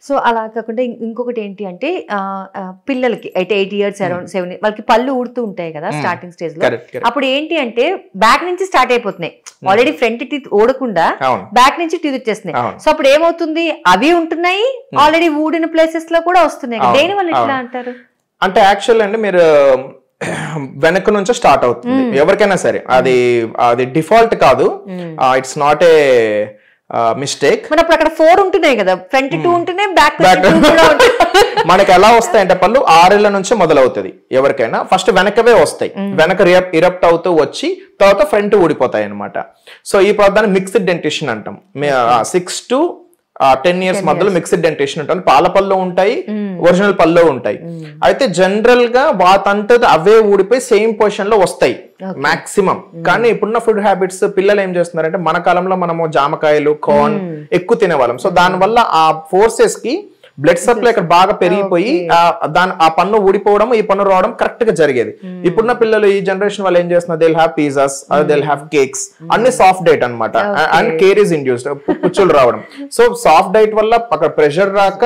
So అలా కాకుండా ఇంకొకటి ఏంటి అంటే పిల్లలకి అయితే 8 years అరౌండ్ 7 వాళ్ళకి పళ్ళు ఊడుతూ ఉంటాయి కదా స్టార్టింగ్ స్టేజ్ లో. అప్పుడు ఏంటి అంటే బ్యాక్ నుంచి స్టార్ట్ అయిపోతున్నాయి, ఆల్రెడీ ఫ్రంట్ టీత్ ఊడకుండా బ్యాక్ నుంచి టీత్ వచ్చేస్తున్నాయి. సో అప్పుడు ఏమవుతుంది, అవి ఉంటున్నాయి ఆల్రెడీ ఊడిన ప్లేసెస్ లో కూడా వస్తున్నాయి. దేని వల్ల ఇట్లా అంటారు అంటే యాక్చువల్ అండి మీరు వెనక నుంచి స్టార్ట్ అవుతుంది ఎవరికైనా సరే, అది డిఫాల్ట్ కాదు, ఇట్స్ నాట్ ఏ మిస్టేక్. అప్పుడు అక్కడ 4 ఉంటున్నాయి కదా, ఫ్రంట్ 2 ఉంటున్నాయి, బ్యాక్ మనకి ఎలా వస్తాయంటే పళ్ళు 6 ఏళ్ల నుంచి మొదలవుతుంది ఎవరికైనా. ఫస్ట్ వెనకవే వస్తాయి, వెనక ఇరప్ట్ అవుతూ వచ్చి తర్వాత ఫ్రంట్ ఊడిపోతాయి అనమాట. సో ఈ పదాన్ని మిక్స్డ్ డెంటిషన్ అంటాం. 6 to 10 years మధ్యలో మిక్స్డ్ డెంటిషన్ ఉంటుంది. పాల పళ్ళు ఉంటాయి, ఒరిజినల్ పళ్ళు ఉంటాయి. అయితే జనరల్ గా వాటంతా అవే ఊడిపోయి సేమ్ పొజిషన్ లో వస్తాయి మాక్సిమం. కానీ ఇప్పుడున్న ఫుడ్ హ్యాబిట్స్ పిల్లలు ఏం చేస్తున్నారంటే, మన కాలంలో మనము జామకాయలు కార్న్ ఎక్కువ తినేవాళ్ళం. సో దాని వల్ల ఆ ఫోర్సెస్ కి బ్లడ్ సప్లై ఇక్కడ బాగా పెరిగిపోయి ఆ పన్ను ఊడిపోవడం, ఈ పన్ను రావడం కరెక్ట్ గా జరిగేది. ఇప్పుడున్న పిల్లలు ఈ జనరేషన్ వాళ్ళు ఏం చేస్తున్నారు, they have pizzas, they have cakes, అన్ని సాఫ్ట్ డైట్ అనమాట. అండ్ కేర్ ఈస్ ఇండ్యూస్డ్, పుచ్చులు రావడం. సో సాఫ్ట్ డైట్ వల్ల అక్కడ ప్రెషర్ రాక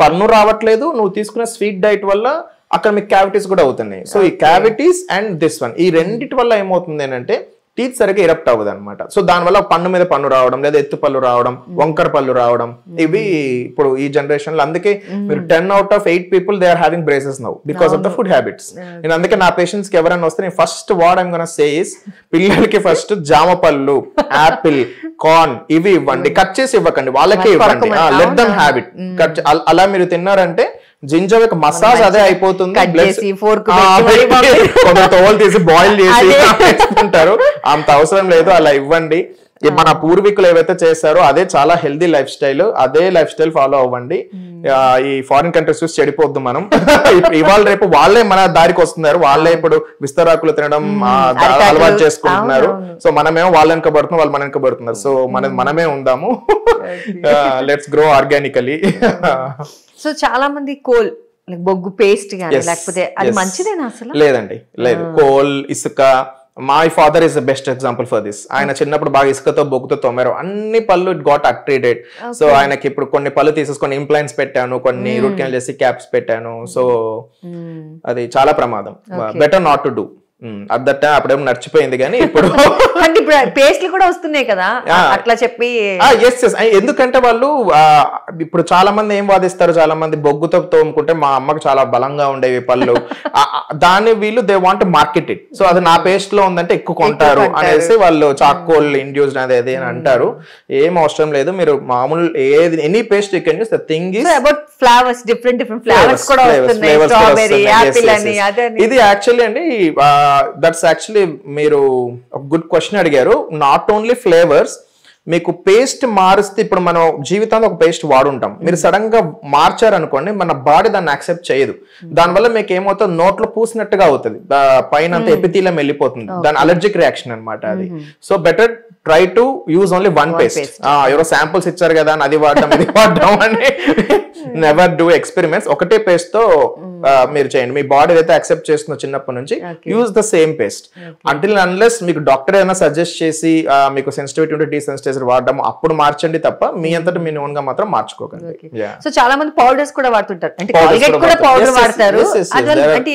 పన్ను రావట్లేదు, నువ్వు తీసుకునే స్వీట్ డైట్ వల్ల అక్కడ మీకు క్యావిటీస్ కూడా అవుతున్నాయి. సో ఈ క్యావిటీస్ అండ్ దిస్ వన్, ఈ రెండిటి వల్ల ఏమవుతుంది అంటే టీత్ సరిగ్గా ఇరప్ట్ అవ్వదు అనమాట. సో దానివల్ల పన్ను మీద పన్ను రావడం, లేదా ఎత్తు పళ్ళు రావడం, వంకర పళ్ళు రావడం, ఇవి ఇప్పుడు ఈ జనరేషన్ లో. అందుకే మీరు 10 out of 8 people they are having braces now because of the food habits. నేను అందుకే నా పేషెంట్స్ కి ఎవరైనా వస్తే నేను first what I'm gonna say is, పిల్లలకి ఫస్ట్ జామ పళ్ళు, యాపిల్, కార్న్ ఇవి ఇవ్వండి, కట్ చేసి ఇవ్వకండి, వాళ్ళకే ఇవ్వండి. Let them habit. అలా మీరు తిన్నారంటే జింజర్ యొక్క మసాజ్ అదే అయిపోతుంది. తోలు తీసి బాయిల్ చేసి ఉంటారు, అంత అవసరం లేదు, అలా ఇవ్వండి. మన పూర్వీకులు ఏవైతే చేశారో అదే చాలా హెల్దీ లైఫ్ స్టైల్, అదే లైఫ్ స్టైల్ ఫాలో అవ్వండి. ఈ ఫారిన్ కంట్రీస్ చూసి చెడిపోద్దు మనం. ఇవాళ రేపు వాళ్ళే మన దారికి వస్తున్నారు, వాళ్ళే ఇప్పుడు విస్తరాకులు తినడం అలవాటు చేసుకుంటున్నారు. సో మనమేమో వాళ్ళ వెనకబడుతున్నాం, వాళ్ళు మన వెనకబడుతున్నారు. సో మనమే ఉందాము, లెట్స్ గ్రో ఆర్గానికలీ. సో చాలా మంది కోల్ బొగ్గు పేస్ట్ గాని లేకపోతే అది మంచిదేనా అసలు? లేదండి, లేదు. కోల్, ఇసుక, my father is the best example for this. ఆయన చిన్నప్పుడు బాగా ఇసుకతో బొగ్గుతో తొమ్మారు, అన్ని పళ్ళు ఇట్ గాట్ అప్ట్రీటెడ్. సో ఆయనకి ఇప్పుడు కొన్ని పళ్ళు తీసేసుకొని ఇంప్లాంట్స్ పెట్టాను, కొన్ని రూట్ కెనాల్ చేసి క్యాప్స్ పెట్టాను. సో అది చాలా ప్రమాదం, బెటర్ నాట్ టు డూ. అదట అప్పుడేమో నడిచిపోయింది, కానీ ఇప్పుడు పేస్ట్లు కూడా వస్తున్నాయి కదా అట్లా చెప్పి. ఎందుకంటే వాళ్ళు ఇప్పుడు చాలా మంది ఏం వాదిస్తారు, చాలా మంది బొగ్గుతో తోముకుంటే మా అమ్మకు చాలా బలంగా ఉండేవి పళ్ళు, దాన్ని వీళ్ళు they want market it. So అది నా పేస్ట్ లో ఉందంటే ఎక్కువ కొంటారు అనేసి వాళ్ళు చాకోల్ ఇండ్యూస్డ్ అనేది అని అంటారు. ఏం అవసరం లేదు, మీరు మామూలు ఏది any paste you can use. The thing is about flavours, different flavours కూడా వస్తున్నాయి, స్ట్రాబెర్రీ, యాపిల్ అని అదని. ఇది యాక్చువల్లీ అండి, దట్స్ యాక్చువల్లీ మీరు ఒక గుడ్ క్వశ్చన్ అడిగారు. నాట్ ఓన్లీ ఫ్లేవర్స్, మీకు పేస్ట్ మారిస్తే ఇప్పుడు మనం జీవితంలో ఒక పేస్ట్ వాడుంటాం, మీరు సడన్ గా మార్చారనుకోండి మన బాడీ దాన్ని యాక్సెప్ట్ చేయదు. దానివల్ల మీకు ఏమవుతుంది, నోట్లో పూసినట్టుగా అవుతుంది, పైన అంతా ఎపిథీలియం వెళ్ళిపోతుంది, దాని అలర్జిక్ రియాక్షన్ అనమాట అది. So better try to use only one paste. ఎవరో శాంపుల్స్ ఇచ్చారు కదా అని అది వాడడం ఇది వాడడం అని నెవర్ డూ ఎక్స్పెరిమెంట్స్. ఒకటే పేస్ట్ తో మీరు చేయండి, మీ బాడీ అయితే యాక్సెప్ట్ చేస్తుందో చిన్నప్పటి నుంచి, use the same paste. Until unless మీకు డాక్టర్ ఏదైనా సజెస్ట్ చేసి మీకు సెన్సిటివిటీ ఉంటే డీసెన్సిటైజర్ వాడడం, అప్పుడు మార్చండి తప్ప మీ అంతటా మీ ఓన్ గా మాత్రం మార్చుకోకండి. సో చాలా మంది పౌడర్స్ కూడా వాడుతుంటారు, అంటే కాల్గేట్ కూడా పౌడర్ వాడతారు. అంటే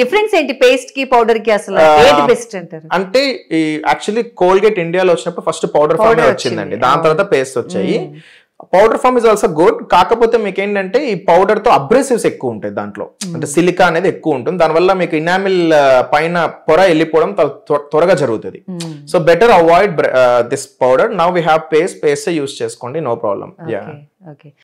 డిఫరెన్స్ ఏంటి పేస్ట్ కి పౌడర్ కి, అసలు ఏది బెస్ట్ అంటారు? అంటే యాక్చువల్లీ కోల్గేట్ ఇండియాలో వచ్చినప్పుడు ఫస్ట్ పౌడర్ ఫామ్ వచ్చిందండి, దాని తర్వాత పేస్ట్ వచ్చాయి. Powder form is also good, కాకపోతే మీకు ఏంటంటే ఈ పౌడర్ తో అబ్రెసివ్స్ ఎక్కువ ఉంటాయి దాంట్లో, అంటే సిలికా అనేది ఎక్కువ ఉంటుంది, దానివల్ల మీకు ఇనామిల్ పైన పొర వెళ్ళిపోవడం త్వరగా జరుగుతుంది. So better avoid this powder. Now we have paste use చేసుకోండి, నో ప్రాబ్లం.